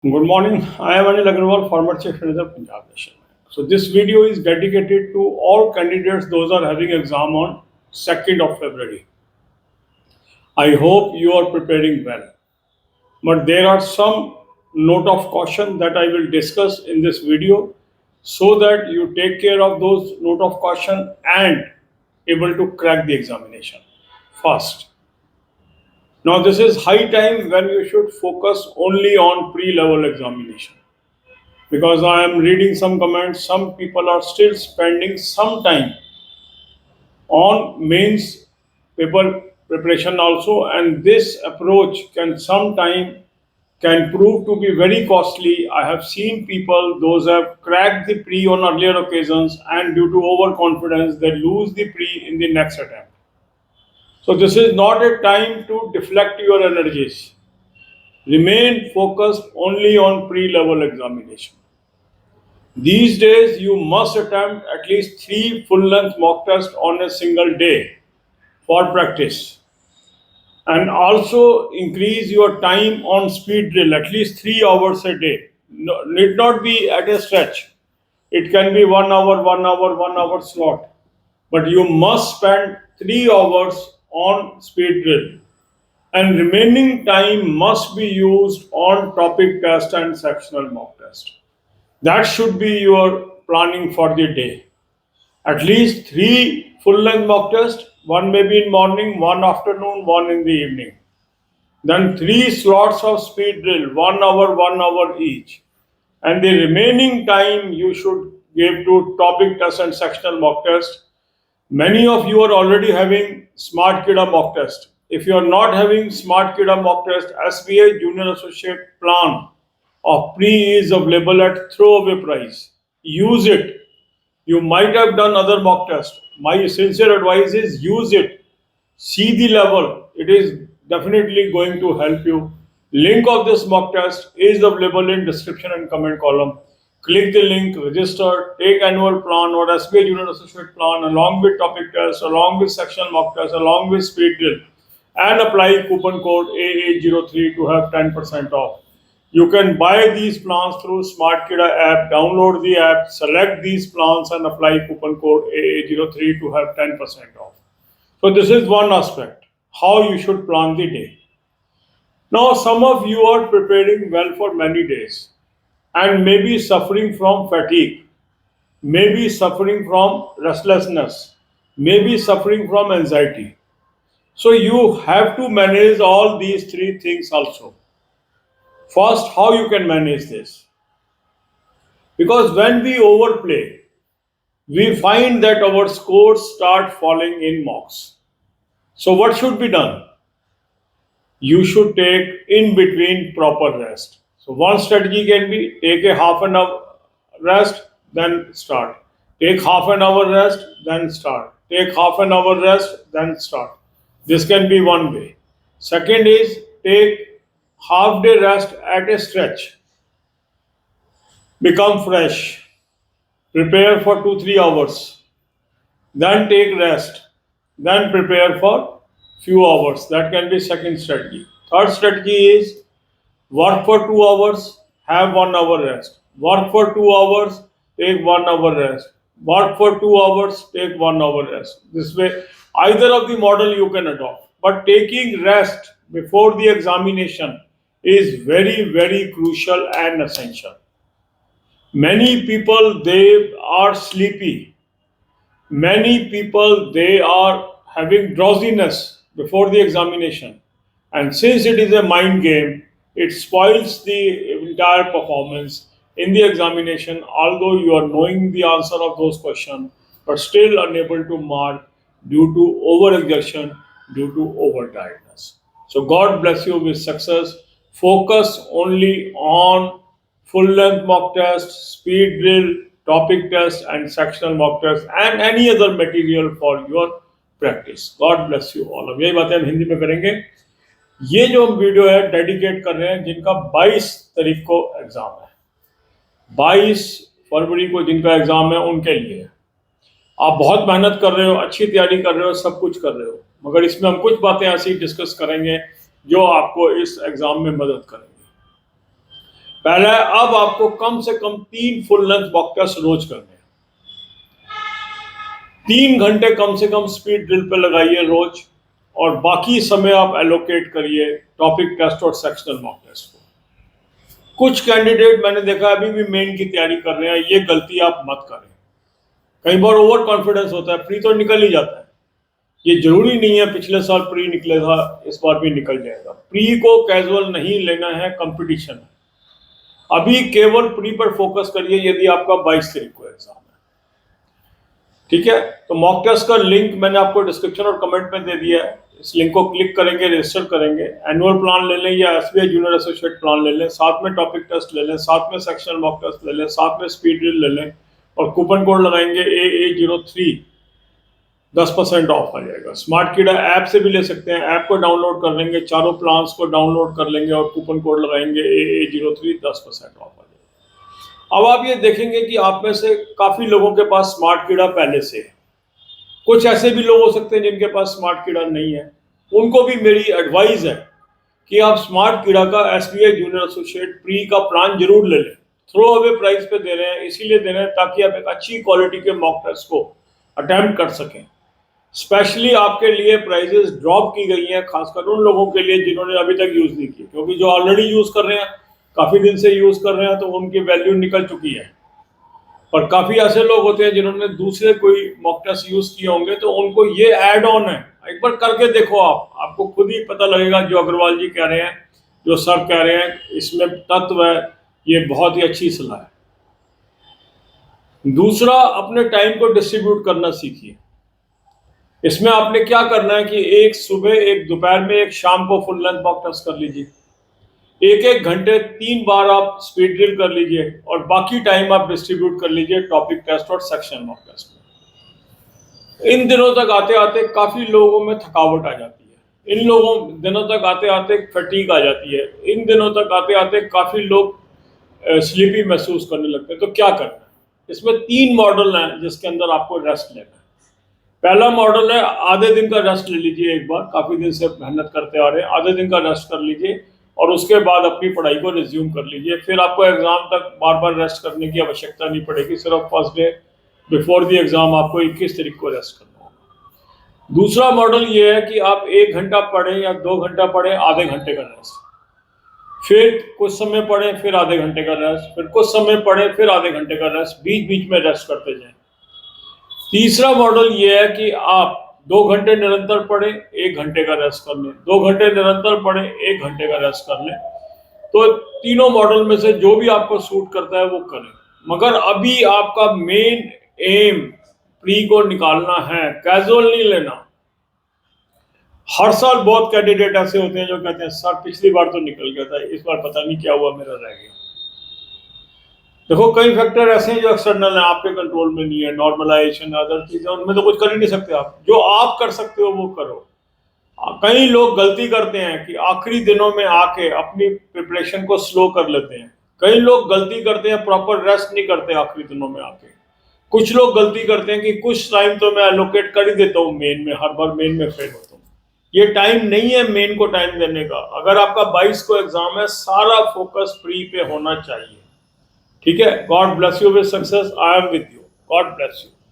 Good morning. I am Anil Agrawal, former Chief Minister of Punjab National Bank. So this video is dedicated to all candidates those are having exam on 2nd of February. I hope you are preparing well. But there are some note of caution that I will discuss in this video so that you take care of those note of caution and able to crack the examination fast. Now this is high time when you should focus only on pre-level examination. Because I am reading some comments, some people are still spending some time on mains paper preparation also, and this approach can prove to be very costly. I have seen people, those have cracked the pre on earlier occasions, and due to overconfidence, they lose the pre in the next attempt. So this is not a time to deflect your energies. Remain focused only on pre-level examination. These days, you must attempt at least 3 full-length mock tests on a single day for practice. And also increase your time on speed drill, at least 3 hours a day. No, need not be at a stretch. It can be 1 hour, 1 hour, 1 hour slot. But you must spend 3 hours on speed drill. And remaining time must be used on topic test and sectional mock test. That should be your planning for the day. At least 3 full-length mock tests, one may be in morning, one afternoon, one in the evening. Then 3 slots of speed drill, 1 hour each. And the remaining time you should give to topic test and sectional mock test. Many of you are already having Smart Kida mock test. If you are not having Smart Kida mock test, SBI Junior Associate Plan of pre is available at throwaway price. Use it. You might have done other mock tests. My sincere advice is use it. See the level. It is definitely going to help you. Link of this mock test is available in description and comment column. Click the link, register, take annual plan or SBI Junior Associate Plan along with topic test, along with sectional mock test, along with speed drill, and apply coupon code AA03 to have 10% off. You can buy these plans through Smart Kida app, download the app, select these plans and apply coupon code AA03 to have 10% off. So this is one aspect, how you should plan the day. Now some of you are preparing well for many days and maybe suffering from fatigue, maybe suffering from restlessness, maybe suffering from anxiety. So you have to manage all these three things also. First, how you can manage this? Because when we overplay, we find that our scores start falling in mocks. So what should be done? You should take in between proper rest. So one strategy can be take a half an hour rest, then start. Take half an hour rest, then start. Take half an hour rest, then start. This can be one way. Second is take half day rest at a stretch. Become fresh. Prepare for 2 3 hours. Then take rest. Then prepare for few hours. That can be second strategy. Third strategy is work for 2 hours, have 1 hour rest. Work for 2 hours, take 1 hour rest. Work for 2 hours, take 1 hour rest. This way, either of the model you can adopt. But taking rest before the examination is very, very crucial and essential. Many people they are sleepy. Many people they are having drowsiness before the examination. And since it is a mind game, it spoils the entire performance in the examination, although you are knowing the answer of those questions, but still unable to mark due to overexertion, due to overtiredness. So God bless you with success. Focus only on full length mock test, speed drill, topic test, and sectional mock test, and any other material for your practice God bless you all. अब यही बातें हम हिंदी में करेंगे। ये जो हम video है डेडिकेट कर रहे हैं जिनका 22 तारीख को एग्जाम है, 22 फरवरी को जिनका एग्जाम है उनके लिए। आप बहुत मेहनत कर रहे हो, अच्छी तैयारी कर रहे हो, सब कुछ कर रहे हो, मगर इसमें हम कुछ बातें ऐसी डिस्कस करेंगे जो आपको इस एग्जाम में मदद करेंगे। पहला है, अब आपको कम से कम 3 फुल लेंथ मॉक टेस्ट रोज करने हैं। 3 घंटे कम से कम स्पीड ड्रिल पे लगाइए रोज, और बाकी समय आप एलोकेट करिए टॉपिक टेस्ट और सेक्शनल मॉक टेस्ट को। कुछ कैंडिडेट मैंने देखा अभी भी मेन की तैयारी कर रहे हैं, ये गलती आप मत करें। कई बार ओवर कॉन्फिडेंस होता है, प्री तो निकल ही जाता है। ये जरूरी नहीं है पिछले साल प्री निकले था इस बार भी निकल जाएगा। प्री को कैजुअल नहीं लेना है, कंपटीशन है। अभी केवल प्री पर फोकस करिए यदि आपका 22 तारीख को एग्जाम है, ठीक है। तो मॉक टेस्ट का लिंक मैंने आपको डिस्क्रिप्शन और कमेंट में दे दिया है। इस लिंक को क्लिक करेंगे, रजिस्टर करेंगे, एनुअल प्लान ले लें या एसबीआई जूनियर एसोसिएट प्लान ले लें, साथ में टॉपिक टेस्ट ले लें, साथ में सेक्शनल मॉक टेस्ट ले लें, साथ में स्पीड ड्रिल ले लें, और कूपन कोड लगाएंगे AA03, 10% ऑफ आ जाएगा। स्मार्ट कीड़ा ऐप से भी ले सकते हैं, ऐप को डाउनलोड कर लेंगे, चारों प्लान्स को डाउनलोड कर लेंगे और कूपन कोड लगाएंगे AA03, 10% ऑफ आ जाएगा। अब आप ये देखेंगे कि आप में से काफी लोगों के पास स्मार्ट कीड़ा पहले से है। कुछ ऐसे भी लोग हो सकते हैं जिनके पास स्मार्ट कीड़ा नहीं है, उनको भी मेरी एडवाइस है कि आप स्मार्ट कीड़ा का एसबीआई जूनियर एसोसिएट प्री का प्लान जरूर ले लें। थ्रो अवे प्राइस पे दे रहे हैं, इसीलिए दे रहे हैं ताकि आप एक अच्छी क्वालिटी के मॉक टेस्ट को अटेम्प्ट कर सकें। स्पेशली आपके लिए प्राइजेस ड्रॉप की गई हैं, खासकर उन लोगों के लिए जिन्होंने अभी तक यूज नहीं की, क्योंकि जो ऑलरेडी यूज कर रहे हैं, काफी दिन से यूज कर रहे हैं, तो उनकी वैल्यू निकल चुकी है। और काफी ऐसे लोग होते हैं जिन्होंने दूसरे कोई मॉक टेस्ट यूज किए होंगे, तो उनको ये ऐड ऑन है। एक बार करके देखो, आपको खुद ही पता लगेगा। जो अग्रवाल जी कह रहे हैं, जो सर कह रहे हैं, इसमें तत्व है, ये बहुत ही अच्छी सलाह है। दूसरा, अपने टाइम को डिस्ट्रीब्यूट करना सीखिए। इसमें आपने क्या करना है कि एक सुबह, एक दोपहर में, एक शाम को फुल लेंथ मॉक टेस्ट कर लीजिए। एक एक घंटे 3 बार आप स्पीड ड्रिल कर लीजिए, और बाकी टाइम आप डिस्ट्रीब्यूट कर लीजिए टॉपिक टेस्ट और सेक्शन मॉक टेस्ट में। इन दिनों तक आते आते काफी लोगों में थकावट आ जाती है, इन लोगों दिनों तक आते आते फटीग आ जाती है, इन दिनों तक आते आते काफी लोग स्लीपी महसूस करने लगते हैं। तो क्या करना है? इसमें 3 मॉडल हैं जिसके अंदर आपको रेस्ट लेना है। पहला मॉडल है, आधे दिन का रेस्ट ले लीजिए। एक बार, काफी दिन से मेहनत करते आ रहे हैं, आधे दिन का रेस्ट कर लीजिए और उसके बाद अपनी पढ़ाई को रिज्यूम कर लीजिए। फिर आपको एग्जाम तक बार बार रेस्ट करने की आवश्यकता नहीं पड़ेगी। सिर्फ first day before the exam आपको 21 तारीख को रेस्ट करना होगा। दूसरा मॉडल ये है कि आप 1 घंटा पढ़ें या 2 घंटा पढ़ें, आधे घंटे का रेस्ट, फिर कुछ समय पढ़ें, फिर आधे घंटे का रेस्ट, फिर कुछ समय पढ़ें, फिर आधे घंटे का रेस्ट, बीच बीच में रेस्ट करते जाएं। तीसरा मॉडल ये है कि आप 2 घंटे निरंतर पढ़ें, 1 घंटे का रेस्ट कर लें, 2 घंटे निरंतर पढ़ें, 1 घंटे का रेस्ट कर लें। तो तीनों मॉडल में से जो भी आपको सूट करता है वो करें। मगर अभी आपका मेन एम प्री को निकालना है, कैजुअल नहीं लेना। हर साल बहुत कैंडिडेट ऐसे होते हैं जो कहते हैं सर पिछली बार तो निकल गया था, इस बार पता नहीं क्या हुआ, मेरा रह गया। देखो, कई फैक्टर ऐसे हैं जो एक्सटर्नल हैं, आपके कंट्रोल में नहीं है, नॉर्मलाइजेशन, अदर चीजें, उनमें तो कुछ कर ही नहीं सकते आप। जो आप कर सकते हो वो करो। कई लोग गलती करते हैं कि आखिरी दिनों में आके अपनी प्रिपरेशन को स्लो कर लेते हैं। कई लोग गलती करते हैं, प्रॉपर रेस्ट नहीं करते आखिरी दिनों में आके। कुछ लोग गलती करते हैं कि कुछ टाइम तो मैं एलोकेट कर ही देता हूँ मेन में, हर बार मेन में फेल होता हूँ। ये टाइम नहीं है मेन को टाइम देने का। अगर आपका 22 को एग्जाम है, सारा फोकस प्री पे होना चाहिए, ठीक है। God bless you with success. I am with you. God bless you.